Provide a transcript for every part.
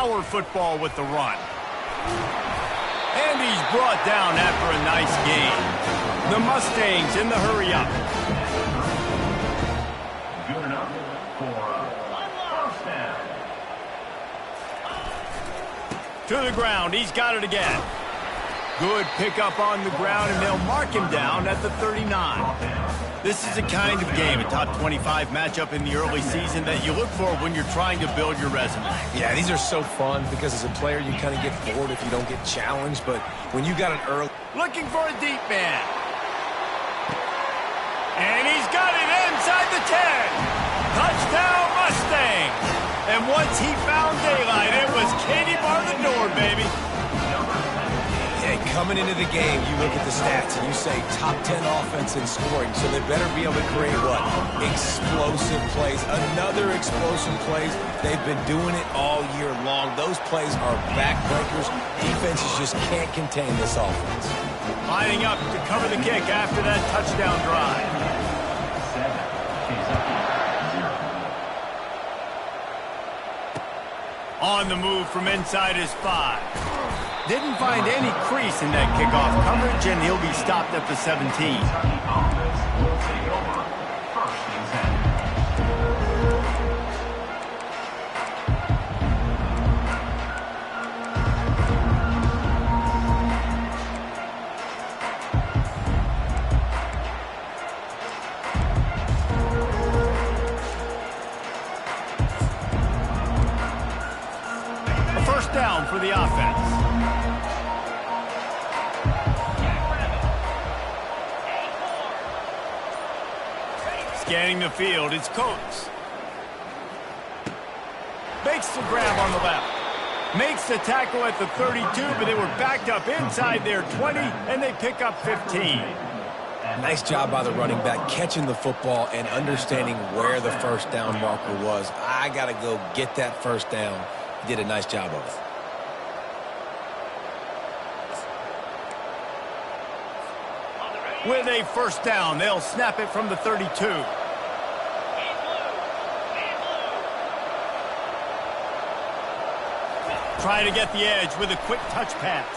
power football with the run. And he's brought down after a nice gain. The Mustangs in the hurry-up. Good enough for a first down. To the ground. He's got it again. Good pickup on the ground, and they'll mark him down at the 39. This is a kind of game, a top 25 matchup in the early season that you look for when you're trying to build your resume. Yeah, these are so fun because as a player, you kind of get bored if you don't get challenged, but when you got an early... Looking for a deep man. And he's got it inside the 10. Touchdown, Mustangs. And once he found daylight, it was Katie bar the door, baby. Coming into the game, you look at the stats and you say top 10 offense in scoring, so they better be able to create what? Explosive plays. Another explosive plays. They've been doing it all year long. Those plays are backbreakers. Defenses just can't contain this offense. Lining up to cover the kick after that touchdown drive. On the move from inside his 5. Didn't find any crease in that kickoff coverage, and he'll be stopped at the 17. A first down for the offense. Scanning the field, it's Coates. Makes the grab on the left. Makes the tackle at the 32, but they were backed up inside their 20, and they pick up 15. Nice job by the running back, catching the football and understanding where the first down marker was. I got to go get that first down. He did a nice job of it. With a first down, they'll snap it from the 32. Trying to get the edge with a quick touch pass.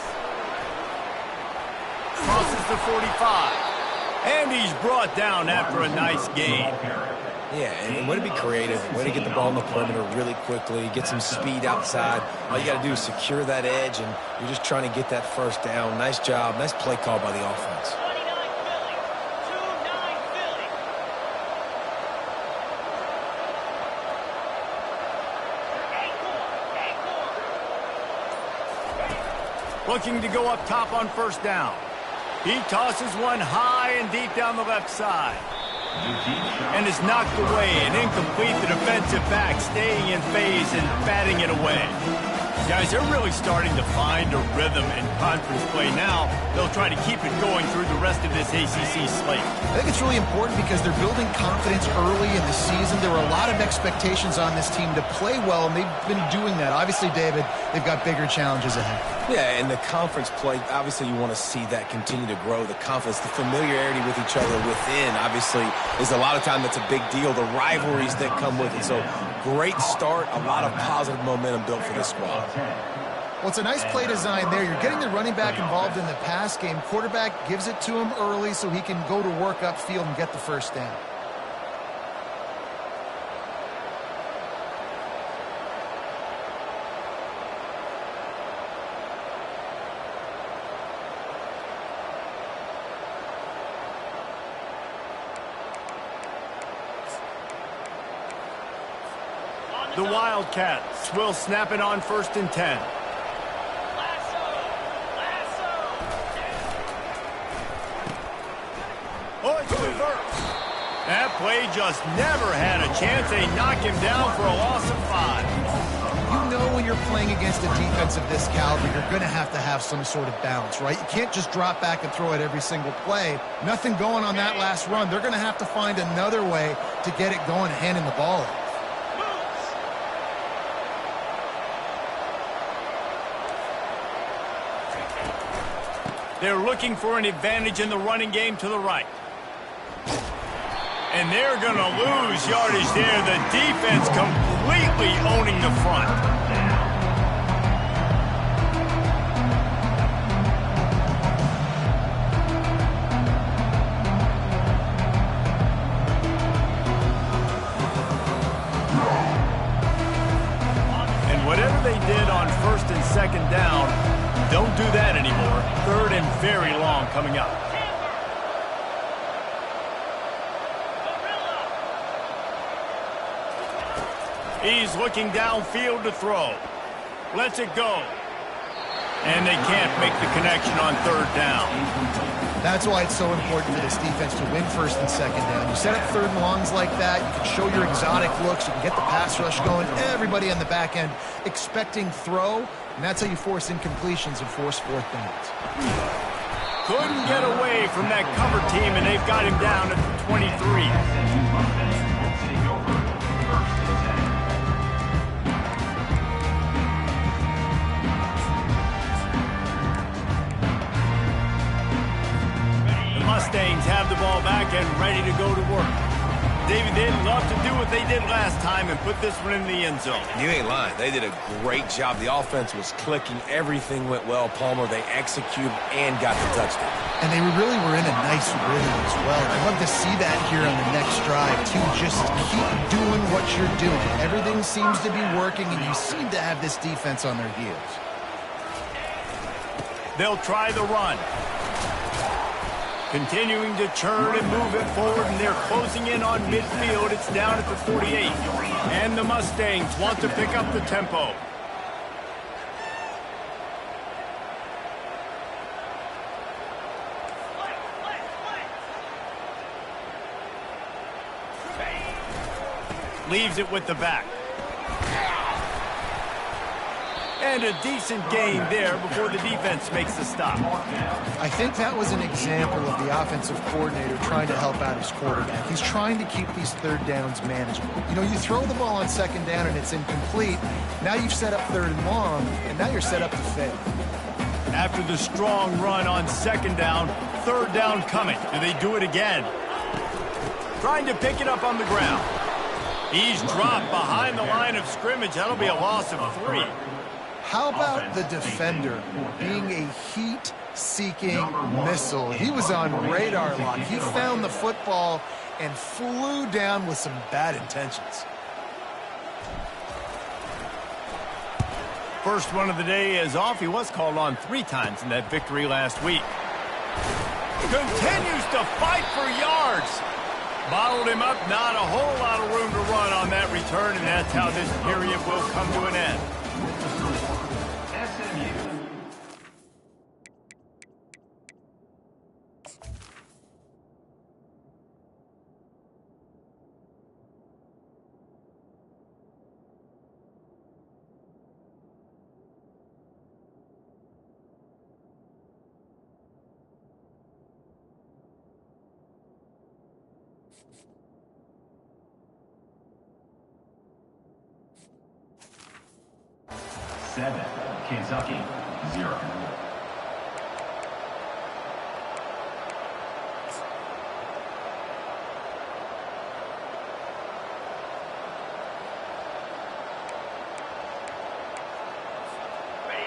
Crosses the 45. And he's brought down after a nice gain. Yeah, and way to be creative, way to get the ball in the perimeter really quickly, get some speed outside. All you got to do is secure that edge, and you're just trying to get that first down. Nice job, nice play call by the offense. Looking to go up top on first down. He tosses one high and deep down the left side. And is knocked away and incomplete. The defensive back staying in phase and batting it away. Guys, they're really starting to find a rhythm in conference play now. They'll try to keep it going through the rest of this ACC slate. I think it's really important because they're building confidence early in the season. There were a lot of expectations on this team to play well, and they've been doing that. Obviously, David, they've got bigger challenges ahead. Yeah, and the conference play, obviously you want to see that continue to grow. The confidence, the familiarity with each other within, obviously, is a lot of time that's a big deal. The rivalries that come with it. So, great start, a lot of positive momentum built for this squad. Well, it's a nice play design there. You're getting the running back involved in the pass game. Quarterback gives it to him early so he can go to work upfield and get the first down. The Wildcats will snap it on 1st and 10. Oh, it's reversed. That play just never had a chance. They knock him down for a loss of 5. You know when you're playing against a defense of this caliber, you're going to have some sort of balance, right? You can't just drop back and throw it every single play. Nothing going on that last run. They're going to have to find another way to get it going and handing the ball off. They're looking for an advantage in the running game to the right. And they're going to lose yardage there. The defense completely owning the front. Whatever they did on first and second down, don't do that anymore. Third and very long coming up. He's looking downfield to throw. Lets it go. And they can't make the connection on third down. That's why it's so important for this defense to win first and second down. You set up third and longs like that, you can show your exotic looks, you can get the pass rush going, everybody on the back end expecting throw, and that's how you force incompletions and force fourth downs. Couldn't get away from that cover team, and they've got him down at the 23. Mustangs have the ball back and ready to go to work. David, they'd love to do what they did last time and put this one in the end zone. You ain't lying. They did a great job. The offense was clicking. Everything went well. Palmer, they executed and got the touchdown. And they really were in a nice rhythm as well. I'd love to see that here on the next drive, too. Just keep doing what you're doing. Everything seems to be working, and you seem to have this defense on their heels. They'll try the run. Continuing to churn and move it forward, and they're closing in on midfield. It's down at the 48. And the Mustangs want to pick up the tempo. Leaves it with the back. And a decent gain there before the defense makes the stop. I think that was an example of the offensive coordinator trying to help out his quarterback. He's trying to keep these third downs manageable. You know, you throw the ball on second down and it's incomplete. Now you've set up third and long, and now you're set up to fail. After the strong run on second down, third down coming. Do they do it again? Trying to pick it up on the ground. He's dropped behind the line of scrimmage. That'll be a loss of 3. How about the defender being a heat-seeking missile? He was on radar lock. He found the football and flew down with some bad intentions. First one of the day is off. He was called on 3 times in that victory last week. Continues to fight for yards. Bottled him up. Not a whole lot of room to run on that return, and that's how this period will come to an end. Kentucky 0.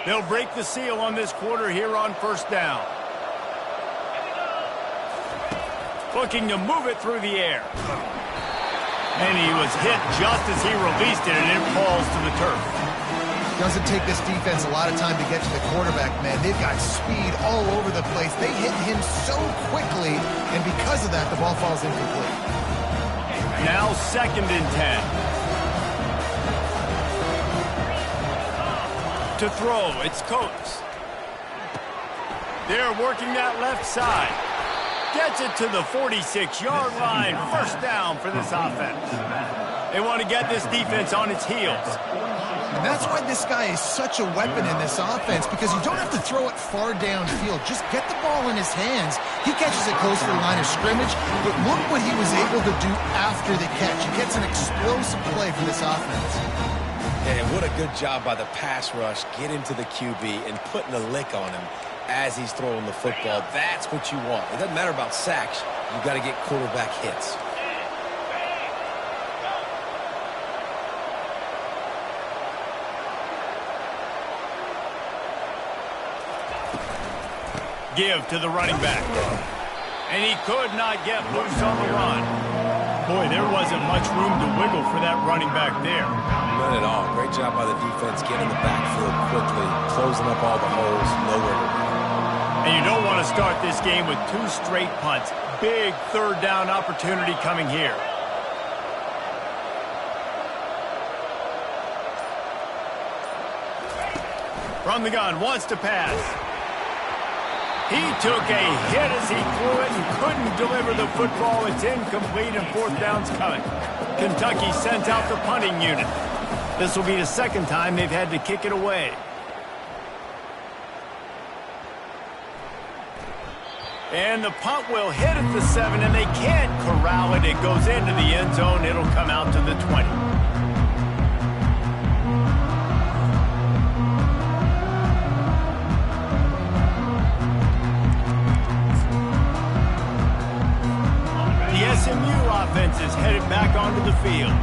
They'll break the seal on this quarter here on first down. Looking to move it through the air. And he was hit just as he released it, and it falls to the turf. Doesn't take this defense a lot of time to get to the quarterback, man. They've got speed all over the place. They hit him so quickly, and because of that, the ball falls incomplete. Now 2nd and 10. To throw, it's Coates. They're working that left side. Gets it to the 46-yard line. First down for this offense. They want to get this defense on its heels. And that's why this guy is such a weapon in this offense, because you don't have to throw it far downfield. Just get the ball in his hands. He catches it close to the line of scrimmage, but look what he was able to do after the catch. He gets an explosive play for this offense. And what a good job by the pass rush, getting to the QB and putting a lick on him as he's throwing the football. That's what you want. It doesn't matter about sacks. You've got to get quarterback hits. Give to the running back. And he could not get loose on the run. Boy, there wasn't much room to wiggle for that running back there. None at all. Great job by the defense getting the backfield quickly, closing up all the holes, nowhere to run. And you don't want to start this game with 2 straight punts. Big third down opportunity coming here. From the gun, wants to pass. He took a hit as he threw it and couldn't deliver the football. It's incomplete and 4th down's coming. Kentucky sends out the punting unit. This will be the 2nd time they've had to kick it away. And the punt will hit at the 7, and they can't corral it. It goes into the end zone. It'll come out to the 20. The SMU offense is headed back onto the field.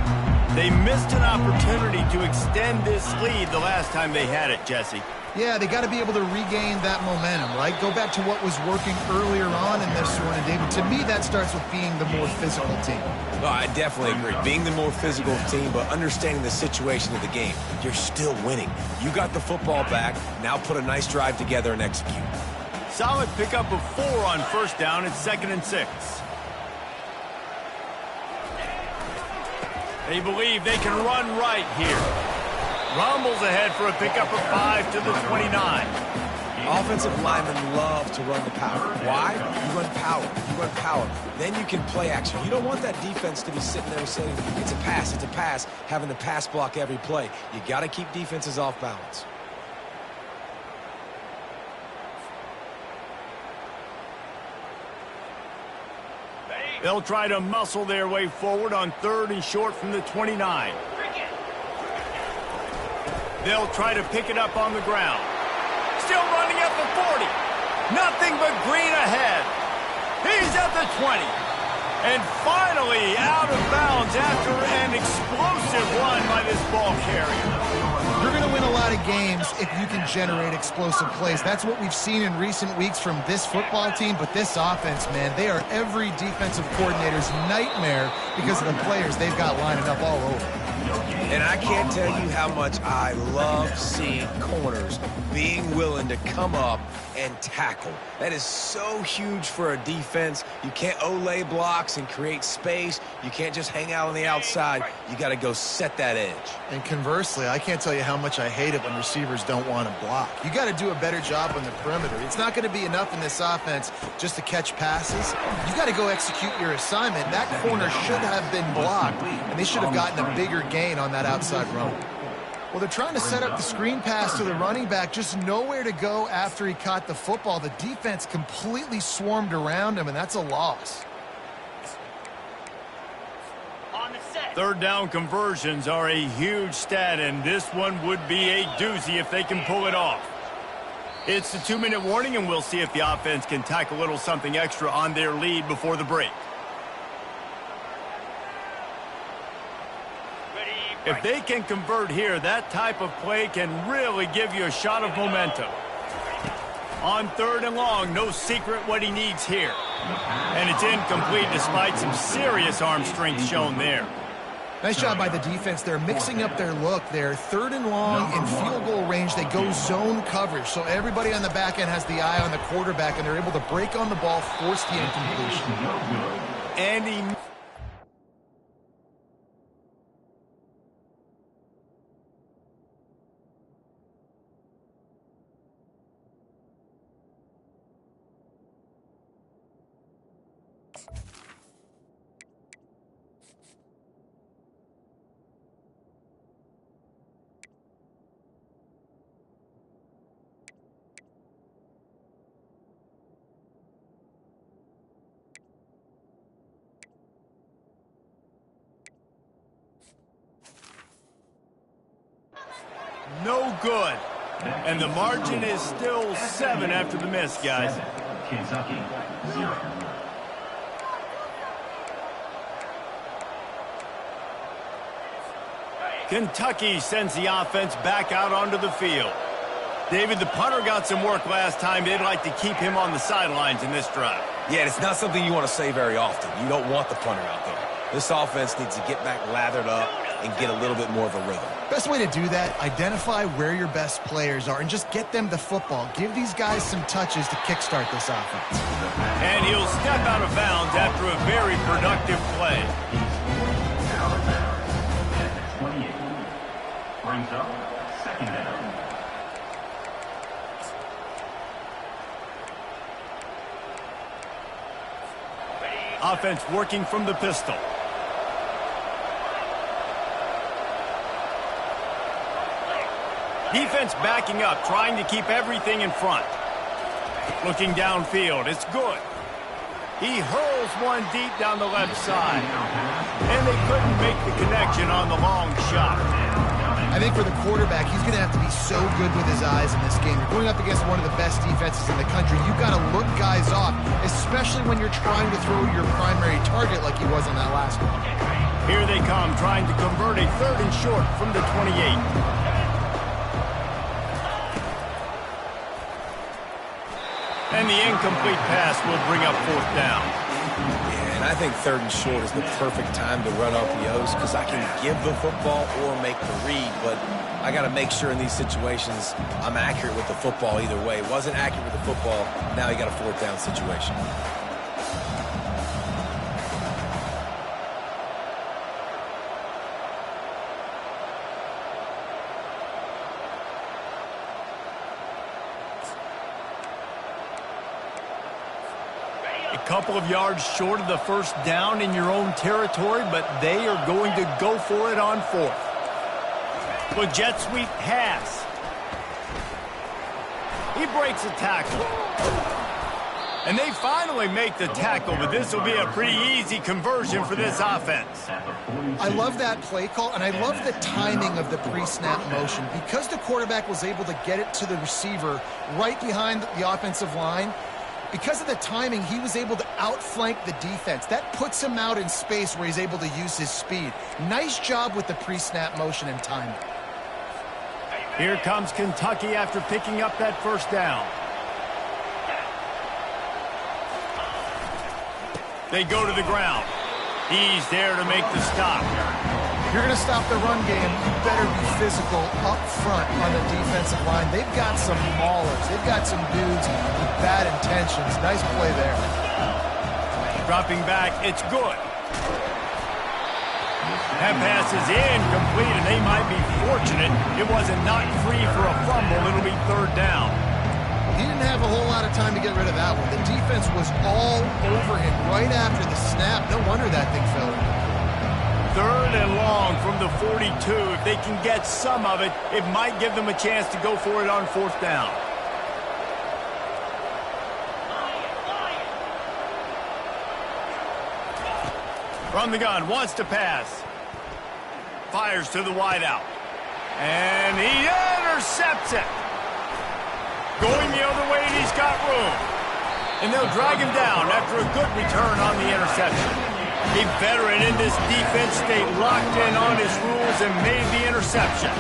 They missed an opportunity to extend this lead the last time they had it, Jesse. Yeah, they got to be able to regain that momentum, right? Go back to what was working earlier on in this one. And, David, to me, that starts with being the more physical team. Well, I definitely agree. Being the more physical team, but understanding the situation of the game. You're still winning. You got the football back. Now put a nice drive together and execute. Solid pickup of 4 on 1st down. It's 2nd and 6. They believe they can run right here. Rumbles ahead for a pickup of 5 to the 29. Offensive linemen love to run the power. Why? You run power. You run power. Then you can play action. You don't want that defense to be sitting there saying, it's a pass, having to pass block every play. You got to keep defenses off balance. They'll try to muscle their way forward on 3rd and short from the 29. They'll try to pick it up on the ground. Still running at the 40. Nothing but green ahead. He's at the 20. And finally out of bounds after an explosive run by this ball carrier. You're going to win a lot of games if you can generate explosive plays. That's what we've seen in recent weeks from this football team, but this offense, man, they are every defensive coordinator's nightmare because of the players they've got lining up all over. And I can't tell you how much I love seeing corners being willing to come up and tackle. That is so huge for a defense. You can't olay blocks and create space. You can't just hang out on the outside. You got to go set that edge. And conversely, I can't tell you how much I hate it when receivers don't want to block. You got to do a better job on the perimeter. It's not going to be enough in this offense just to catch passes. You got to go execute your assignment. That corner should have been blocked, and they should have gotten a bigger gain on that outside run. Well, they're trying to set up the screen pass to the running back, just nowhere to go after he caught the football. The defense completely swarmed around him, and that's a loss. 3rd down conversions are a huge stat, and this one would be a doozy if they can pull it off. It's the 2-minute warning, and we'll see if the offense can tack a little something extra on their lead before the break. If they can convert here, that type of play can really give you a shot of momentum. On 3rd and long, no secret what he needs here. And it's incomplete despite some serious arm strength shown there. Nice job by the defense. They're mixing up their look there. 3rd and long in field goal range. They go zone coverage. So everybody on the back end has the eye on the quarterback, and they're able to break on the ball, force the incompletion. And he... No good. And the margin is still 7 after the miss, guys. Kentucky, 0. Kentucky sends the offense back out onto the field. David, the punter got some work last time. They'd like to keep him on the sidelines in this drive. Yeah, it's not something you want to say very often. You don't want the punter out there. This offense needs to get back lathered up and get a little bit more of a rhythm. Best way to do that, identify where your best players are and just get them the football. Give these guys some touches to kickstart this offense. And he'll step out of bounds after a very productive play. Out of bounds at 28. Brings up second down. Offense working from the pistol. Defense backing up, trying to keep everything in front. Looking downfield, it's good. He hurls one deep down the left side. And they couldn't make the connection on the long shot. I think for the quarterback, he's going to have to be so good with his eyes in this game. You're going up against one of the best defenses in the country. You've got to look guys off, especially when you're trying to throw your primary target like he was on that last one. Here they come, trying to convert a 3rd and short from the 28. And the incomplete pass will bring up 4th down. Yeah, and I think 3rd and short is the perfect time to run RPOs because I can give the football or make the read, but I got to make sure in these situations I'm accurate with the football either way. Wasn't accurate with the football, now you got a 4th down situation. Couple of yards short of the 1st down in your own territory, but they are going to go for it on 4th. With jet sweep pass. He breaks a tackle. And they finally make the tackle, but this will be a pretty easy conversion for this offense. I love that play call, and I love the timing of the pre-snap motion. Because the quarterback was able to get it to the receiver right behind the offensive line, because of the timing, he was able to outflank the defense. That puts him out in space where he's able to use his speed. Nice job with the pre-snap motion and timing. Here comes Kentucky after picking up that 1st down. They go to the ground. He's there to make the stop. If you're going to stop the run game, you better be physical up front on the defensive line. They've got some maulers. They've got some dudes with bad intentions. Nice play there. Dropping back, it's good. That pass is incomplete, and they might be fortunate it wasn't knocked free for a fumble. It'll be 3rd down. He didn't have a whole lot of time to get rid of that one. The defense was all over him right after the snap. No wonder that thing fell. 3rd and long from the 42. If they can get some of it, it might give them a chance to go for it on 4th down. From the gun, wants to pass. Fires to the wideout. And he intercepts it. Going the other way, and he's got room. And they'll drag him down after a good return on the interception. A veteran in this defense stayed locked in on his rules and made the interception.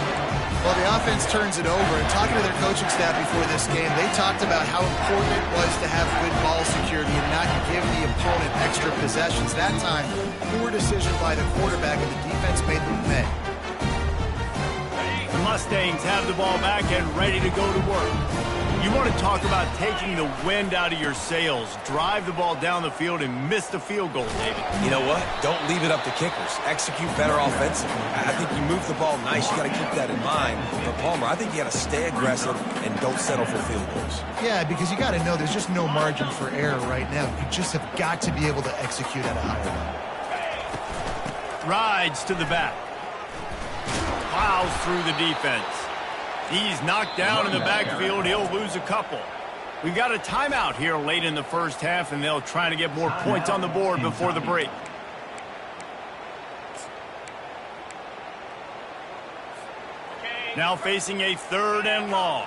Well, the offense turns it over, and talking to their coaching staff before this game, they talked about how important it was to have good ball security and not give the opponent extra possessions. That time, poor decision by the quarterback, and the defense made them pay. The Mustangs have the ball back and ready to go to work. You want to talk about taking the wind out of your sails. Drive the ball down the field and miss the field goal, David. You know what? Don't leave it up to kickers. Execute better offensively. I think you move the ball nice. You got to keep that in mind. But Palmer, I think you got to stay aggressive and don't settle for field goals. Yeah, because you got to know there's just no margin for error right now. You just have got to be able to execute at a higher level. Rides to the back. Plows through the defense. He's knocked down in the backfield. He'll lose a couple. We've got a timeout here late in the 1st half, and they'll try to get more points on the board before the break. Now facing a 3rd and long.